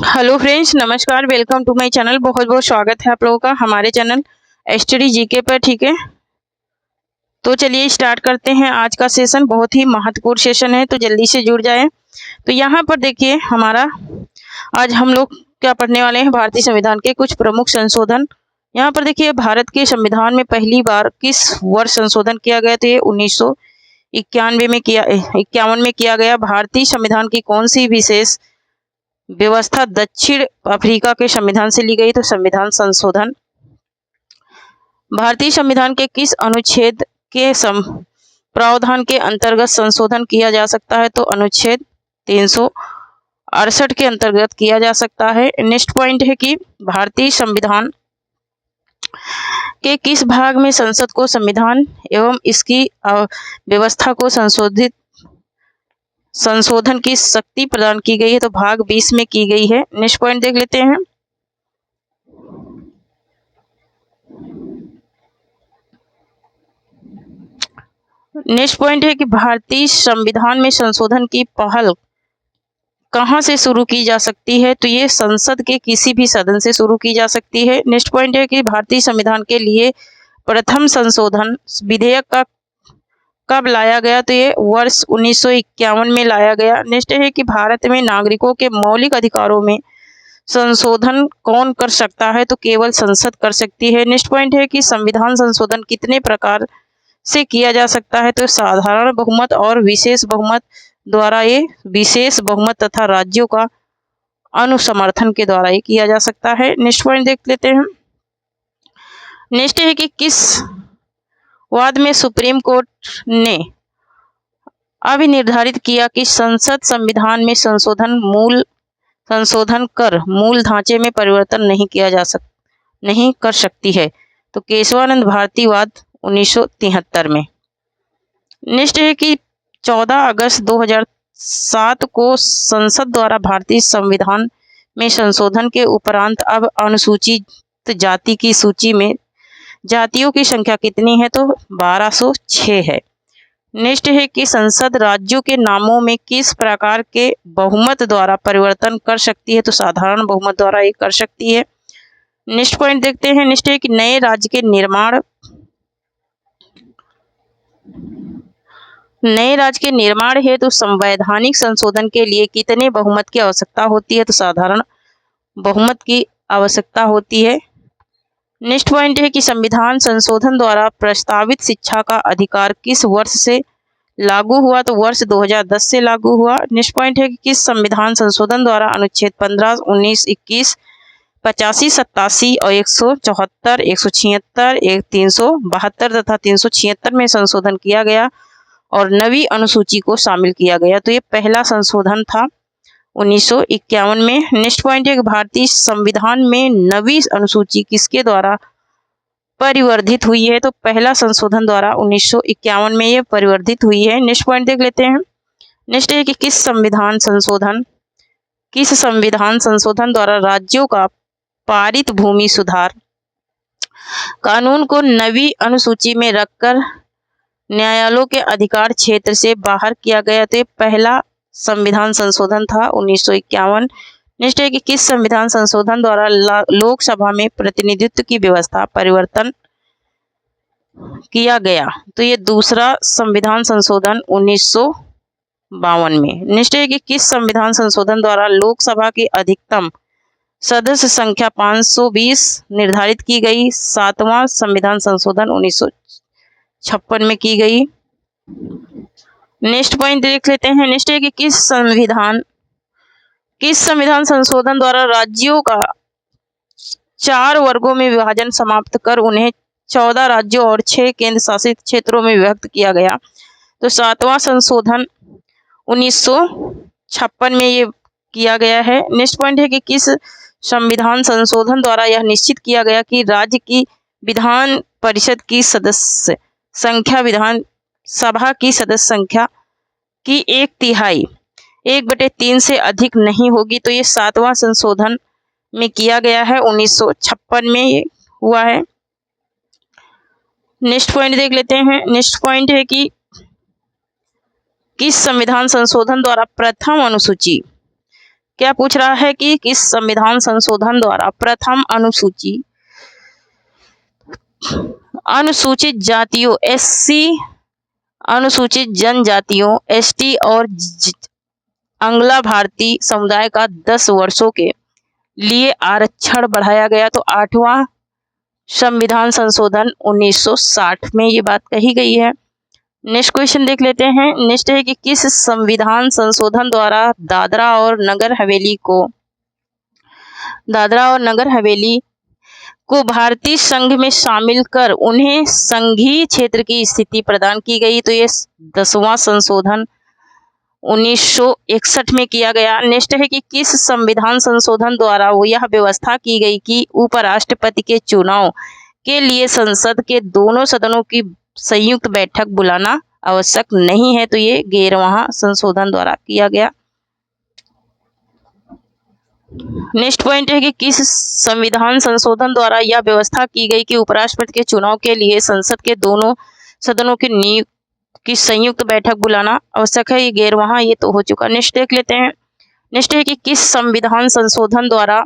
Hello friends, नमस्कार। Welcome to my channel. बहुत बहुत स्वागत है आप लोगों का हमारे चैनल स्टडी जीके पर। ठीक है, तो चलिए स्टार्ट करते हैं। आज का सेशन बहुत ही महत्वपूर्ण सेशन है, तो जल्दी से जुड़ जाएं। तो यहाँ पर देखिए, हमारा आज हम लोग क्या पढ़ने वाले हैं, भारतीय संविधान के कुछ प्रमुख संशोधन। यहाँ पर देखिए, भारत के संविधान में पहली बार किस वर्ष संशोधन किया गया, तो ये 1991 में किया 51 में किया गया। भारतीय संविधान की कौन सी विशेष व्यवस्था दक्षिण अफ्रीका के संविधान से ली गई, तो संविधान संशोधन। भारतीय संविधान के किस अनुच्छेद के प्रावधान के अंतर्गत संशोधन किया जा सकता है, तो अनुच्छेद 368 के अंतर्गत किया जा सकता है। नेक्स्ट पॉइंट है कि भारतीय संविधान के किस भाग में संसद को संविधान एवं इसकी व्यवस्था को संशोधन की शक्ति प्रदान की गई है, तो भाग 20 में की गई है। नेक्स्ट पॉइंट देख लेते हैं। नेक्स्ट पॉइंट है कि भारतीय संविधान में संशोधन की पहल कहां से शुरू की जा सकती है, तो ये संसद के किसी भी सदन से शुरू की जा सकती है। नेक्स्ट पॉइंट है कि भारतीय संविधान के लिए प्रथम संशोधन विधेयक का कब लाया गया, तो ये वर्ष 1951 में लाया गया। नेक्स्ट है कि भारत में नागरिकों के मौलिक अधिकारों में संशोधन कौन कर सकता है, तो केवल संसद कर सकती है। नेक्स्ट पॉइंट है कि संविधान संशोधन कितने प्रकार से किया जा सकता है, तो साधारण बहुमत और विशेष बहुमत द्वारा, ये विशेष बहुमत तथा राज्यों का अनुसमर्थन के द्वारा ये किया जा सकता है। नेक्स्ट पॉइंट देख लेते हैं। नेक्स्ट है कि किस वाद में सुप्रीम कोर्ट ने अभी निर्धारित किया कि संसद संविधान में संशोधन कर मूल ढांचे में परिवर्तन नहीं कर सकती है, तो केशवानंद भारती वाद 1973 में। नेक्स्ट है कि 14 अगस्त 2007 को संसद द्वारा भारतीय संविधान में संशोधन के उपरांत अब अनुसूचित जाति की सूची में जातियों की संख्या कितनी है, तो 1206 है। नेक्स्ट है कि संसद राज्यों के नामों में किस प्रकार के बहुमत द्वारा परिवर्तन कर सकती है, तो साधारण बहुमत द्वारा ये कर सकती है। नेक्स्ट पॉइंट देखते हैं। नेक्स्ट है कि नए राज्य के निर्माण हेतु संवैधानिक संशोधन के लिए कितने बहुमत की आवश्यकता होती है, तो साधारण बहुमत की आवश्यकता होती है। नेक्स्ट पॉइंट है कि संविधान संशोधन द्वारा प्रस्तावित शिक्षा का अधिकार किस वर्ष से लागू हुआ, तो वर्ष 2010 से लागू हुआ। नेक्स्ट पॉइंट है कि किस संविधान संशोधन द्वारा अनुच्छेद 15, 19, 21, 85, 87 और 174, 176, 372 तथा 376 में संशोधन किया गया और नवी अनुसूची को शामिल किया गया, तो ये पहला संशोधन था 1951 में। नेक्स्ट पॉइंट है कि भारतीय संविधान में नवी अनुसूची किसके द्वारा परिवर्धित हुई है, तो पहला संशोधन द्वारा 1951 में ये परिवर्धित हुई है। नेक्स्ट पॉइंट देख लेते हैं। नेक्स्ट है कि किस संविधान संशोधन द्वारा राज्यों का पारित भूमि सुधार कानून को नवी अनुसूची में रखकर न्यायालयों के अधिकार क्षेत्र से बाहर किया गया, तो ये पहला संविधान संशोधन था 1951। नेक्स्ट है कि किस संविधान संशोधन द्वारा लोकसभा में प्रतिनिधित्व की व्यवस्था परिवर्तन किया गया, तो ये दूसरा संविधान संशोधन 1952 में। नेक्स्ट है कि किस संविधान संशोधन द्वारा लोकसभा की अधिकतम सदस्य संख्या 520 निर्धारित की गई, 7वां संविधान संशोधन 1956 में की गई। नेक्स्ट पॉइंट देख लेते हैं। नेक्स्ट है कि किस संविधान संशोधन द्वारा राज्यों का 4 वर्गों में विभाजन समाप्त कर उन्हें 14 राज्यों और 6 केंद्र शासित क्षेत्रों में विभक्त किया गया, तो 7वां संशोधन 1956 में ये किया गया है। नेक्स्ट पॉइंट है कि किस संविधान संशोधन द्वारा यह निश्चित किया गया कि राज्य की विधान परिषद की सदस्य संख्या विधानसभा की सदस्य संख्या की 1/3 1/3 से अधिक नहीं होगी, तो ये 7वां संशोधन में किया गया है, 1956 में ये हुआ है। नेक्स्ट पॉइंट देख लेते हैं। नेक्स्ट पॉइंट है कि किस संविधान संशोधन द्वारा प्रथम अनुसूची क्या पूछ रहा है कि किस संविधान संशोधन द्वारा प्रथम अनुसूचित जातियों SC, अनुसूचित जनजातियों ST और अंगला भारतीय समुदाय का 10 वर्षों के लिए आरक्षण बढ़ाया गया। तो 8वां संविधान संशोधन 1960 में ये बात कही गई है। नेक्स्ट क्वेश्चन देख लेते हैं। नेक्स्ट है कि किस संविधान संशोधन द्वारा दादरा और नगर हवेली को भारतीय संघ में शामिल कर उन्हें संघीय क्षेत्र की स्थिति प्रदान की गई। तो ये 10वां संशोधन 1961 में किया गया। नेक्स्ट है कि किस संविधान संशोधन द्वारा वो यह व्यवस्था की गई कि उपराष्ट्रपति के चुनाव के लिए संसद के दोनों सदनों की संयुक्त बैठक बुलाना आवश्यक नहीं है। तो ये 11वां संशोधन द्वारा किया गया। नेक्स्ट पॉइंट है कि किस संविधान संशोधन द्वारा यह व्यवस्था की गई कि उपराष्ट्रपति के चुनाव के लिए संसद के दोनों सदनों की संयुक्त बैठक बुलाना आवश्यक है। ये 11वां, ये तो हो चुका। नेक्स्ट देख लेते हैं। नेक्स्ट है कि किस संविधान संशोधन द्वारा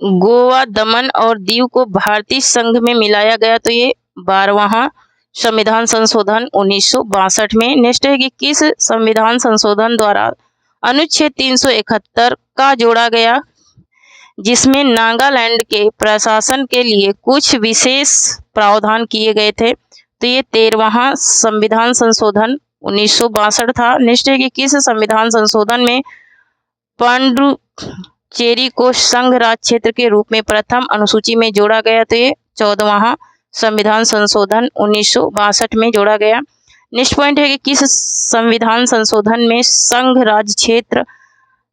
गोवा, दमन और दीव को भारतीय संघ में मिलाया गया। तो ये 12वां संविधान संशोधन 1962 में। नेक्स्ट है कि किस संविधान संशोधन द्वारा अनुच्छेद 371 का जोड़ा गया, जिसमें नागालैंड के प्रशासन के लिए कुछ विशेष प्रावधान किए गए थे। तो ये 13वां संविधान संशोधन 1962 था। नेक्स्ट है कि किस संविधान संशोधन में पांडुचेरी को संघ राज क्षेत्र के रूप में प्रथम अनुसूची में जोड़ा गया। तो ये 14वां संविधान संशोधन 1962 में जोड़ा गया। नेक्स्ट पॉइंट है कि किस संविधान संशोधन में संघ राज क्षेत्र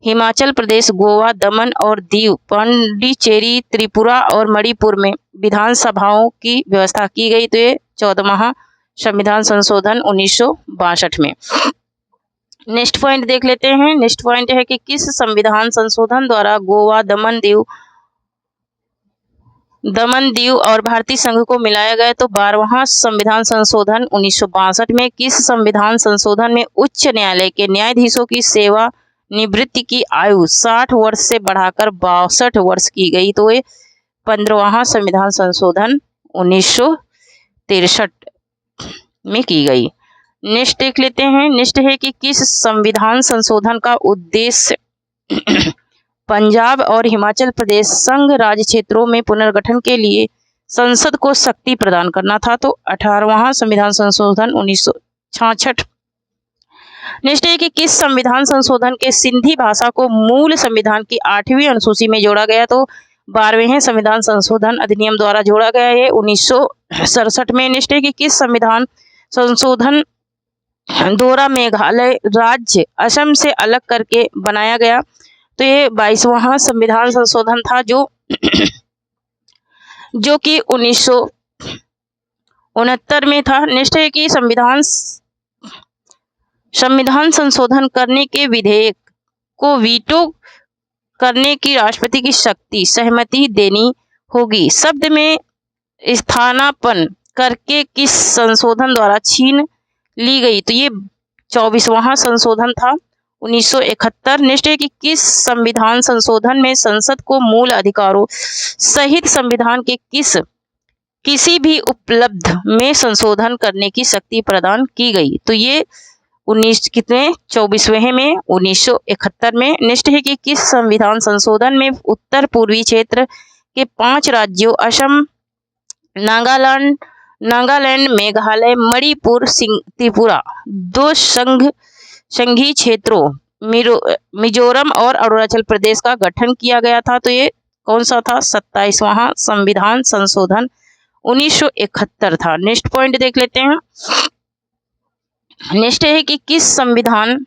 हिमाचल प्रदेश, गोवा, दमन और दीव, पांडिचेरी, त्रिपुरा और मणिपुर में विधानसभाओं की व्यवस्था की गई। तो ये 14वां संविधान संशोधन 1962 में। नेक्स्ट पॉइंट देख लेते हैं। नेक्स्ट पॉइंट है कि किस संविधान संशोधन द्वारा गोवा, दमन, दीव और भारतीय संघ को मिलाया गया। तो 12वां संविधान संशोधन 1962 में। किस संविधान संशोधन में उच्च न्यायालय के न्यायाधीशों की सेवा निवृत्ति की आयु 60 वर्ष से बढ़ाकर 62 वर्ष की गई। तो ये 15वां संविधान संशोधन 1963 में की गई। नेक्स्ट देख लेते हैं। नेक्स्ट है कि किस संविधान संशोधन का उद्देश्य पंजाब और हिमाचल प्रदेश संघ राज्य क्षेत्रों में पुनर्गठन के लिए संसद को शक्ति प्रदान करना था। तो 18वां संविधान संशोधन 1966। नेक्स्ट है कि किस संविधान संशोधन के सिंधी भाषा को मूल संविधान की 8वीं अनुसूची में जोड़ा गया। तो 12वें संविधान संशोधन अधिनियम द्वारा जोड़ा गया है 1967 में। नेक्स्ट है कि किस संविधान संशोधन द्वारा मेघालय राज्य असम से अलग करके बनाया गया। तो ये 22वां संविधान संशोधन था जो कि 1969 में था। नेक्स्ट है कि संविधान संशोधन करने के विधेयक को वीटो करने की राष्ट्रपति की सहमति देनी होगी। शब्द में स्थानापन्न करके किस संशोधन द्वारा छीन ली गई। तो ये 24वां संशोधन था 1971। नेक्स्ट है कि किस संविधान संशोधन में संसद को मूल अधिकारों सहित संविधान के किसी भी उपलब्ध में संशोधन करने की शक्ति प्रदान की गई। तो ये 24वें में 1971 में। नेक्स्ट है कि किस संविधान संशोधन में उत्तर पूर्वी क्षेत्र के 5 राज्यों असम, नागालैंड, मेघालय, मणिपुर, त्रिपुरा, 2 संघीय क्षेत्रों मिजोरम और अरुणाचल प्रदेश का गठन किया गया था। तो ये कौन सा था? 27वां संविधान संशोधन 1971 था। नेक्स्ट पॉइंट देख लेते हैं। नेक्स्ट है कि किस संविधान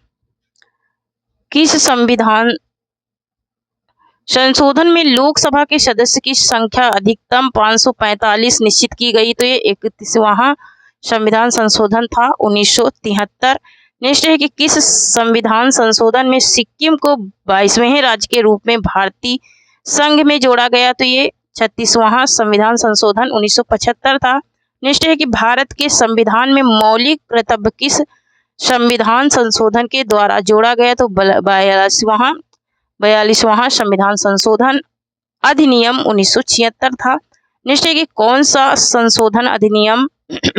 संशोधन में लोकसभा के सदस्य की संख्या अधिकतम 545 निश्चित की गई। तो ये 31वां संविधान संशोधन था 1973। नेक्स्ट है कि किस संविधान संशोधन में सिक्किम को 22वें राज्य के रूप में भारतीय संघ में जोड़ा गया, तो ये 36वां संविधान संशोधन 1975 था। नेक्स्ट है कि भारत के संविधान में मौलिक कर्तव्य किस संविधान संशोधन के द्वारा जोड़ा गया, तो 42वां संविधान संशोधन अधिनियम 1976 था। नेक्स्ट है कि कौन सा संशोधन अधिनियम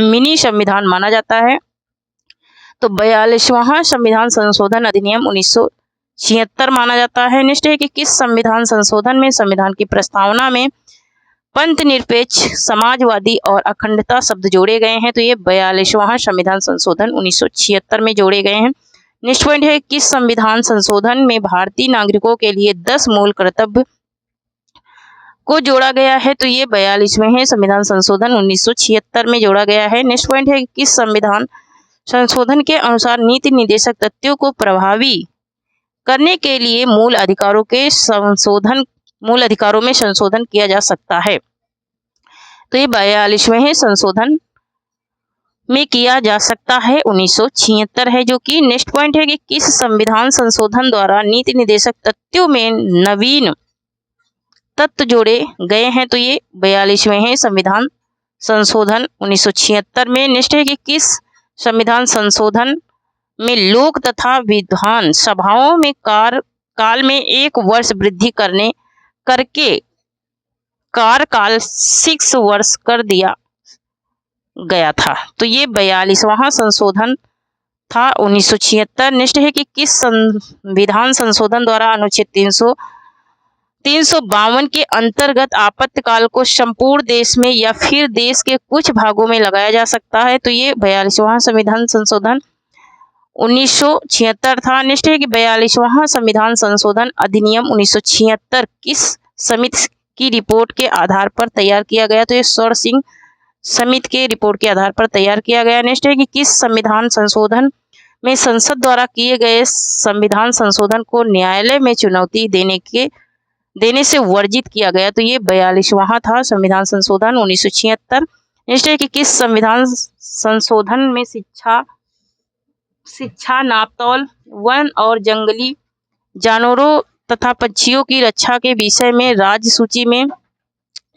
मिनी संविधान माना जाता है, तो 42वां संविधान संशोधन अधिनियम 1976 माना जाता है। नेक्स्ट है कि किस संविधान संशोधन में संविधान की प्रस्तावना में पंथ निरपेक्ष, समाजवादी और अखंडता शब्द जोड़े गए हैं, तो ये 42वां संविधान संशोधन 1976 में जोड़े गए हैं। नेक्स्ट पॉइंट है किस संविधान संशोधन में भारतीय नागरिकों के लिए 10 मूल कर्तव्य को जोड़ा गया है, तो ये 42वें संविधान संशोधन 1976 में जोड़ा गया है। नेक्स्ट पॉइंट है किस संविधान संशोधन के अनुसार नीति निर्देशक तथ्यों को प्रभावी करने के लिए मूल अधिकारों में संशोधन किया जा सकता है, तो ये 42वें संशोधन में किया जा सकता है 1976 है जो कि। नेक्स्ट पॉइंट है कि किस संविधान संशोधन द्वारा नीति निर्देशक तथ्यों में नवीन तत्व जोड़े गए हैं, तो ये 42वें संविधान संशोधन 1976 में। नेक्स्ट है कि किस संविधान संशोधन में लोक तथा विधान सभाओं में काल में 1 वर्ष वृद्धि करके कार्यकाल 6 वर्ष कर दिया गया था, तो ये 42वां संशोधन था 1976। नेक्स्ट है कि किस संविधान संशोधन द्वारा अनुच्छेद 352 के अंतर्गत आपातकाल को संपूर्ण देश में या फिर देश के कुछ भागों में लगाया जा सकता है, तो ये 42वां संविधान संशोधन 1976 था। नेक्स्ट है कि 42वां संविधान संशोधन अधिनियम 1976 किस समिति की रिपोर्ट के आधार पर तैयार किया गया, तो ये स्वर्ण सिंह समिति के रिपोर्ट के आधार पर तैयार किया गया। नेक्स्ट है कि किस संविधान संशोधन में संसद द्वारा किए गए संविधान संशोधन को न्यायालय में चुनौती देने से वर्जित किया गया, तो ये 42वां था संविधान संशोधन 1976। नेक्स्ट है कि किस संविधान संशोधन में शिक्षा नापतौल, वन और जंगली जानवरों तथा पक्षियों की रक्षा के विषय में राज्य सूची में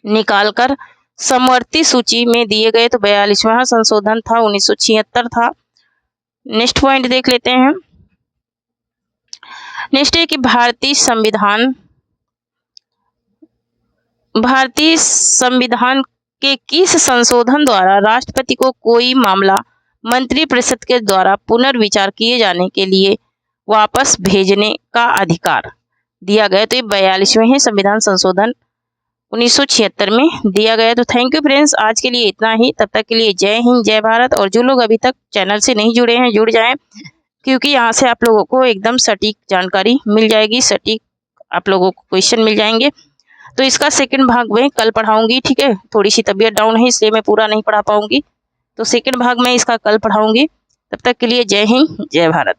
निकालकर समवर्ती सूची में दिए गए, तो 42वां संशोधन था 1976 था। नेक्स्ट पॉइंट देख लेते हैं। नेक्स्ट है कि भारतीय संविधान के किस संशोधन द्वारा राष्ट्रपति को कोई मामला मंत्रिपरिषद के द्वारा पुनर्विचार किए जाने के लिए वापस भेजने का अधिकार दिया गया, तो ये 42वें संविधान संशोधन 1976 में दिया गया। तो थैंक यू फ्रेंड्स, आज के लिए इतना ही। तब तक के लिए जय हिंद, जय भारत। और जो लोग अभी तक चैनल से नहीं जुड़े हैं जुड़ जाएं, क्योंकि यहाँ से आप लोगों को एकदम सटीक जानकारी मिल जाएगी, सटीक आप लोगों को क्वेश्चन मिल जाएंगे। तो इसका सेकंड भाग में कल पढ़ाऊंगी, ठीक है। थोड़ी सी तबीयत डाउन है इसलिए मैं पूरा नहीं पढ़ा पाऊंगी, तो सेकंड भाग में इसका कल पढ़ाऊंगी। तब तक के लिए जय हिंद, जय भारत।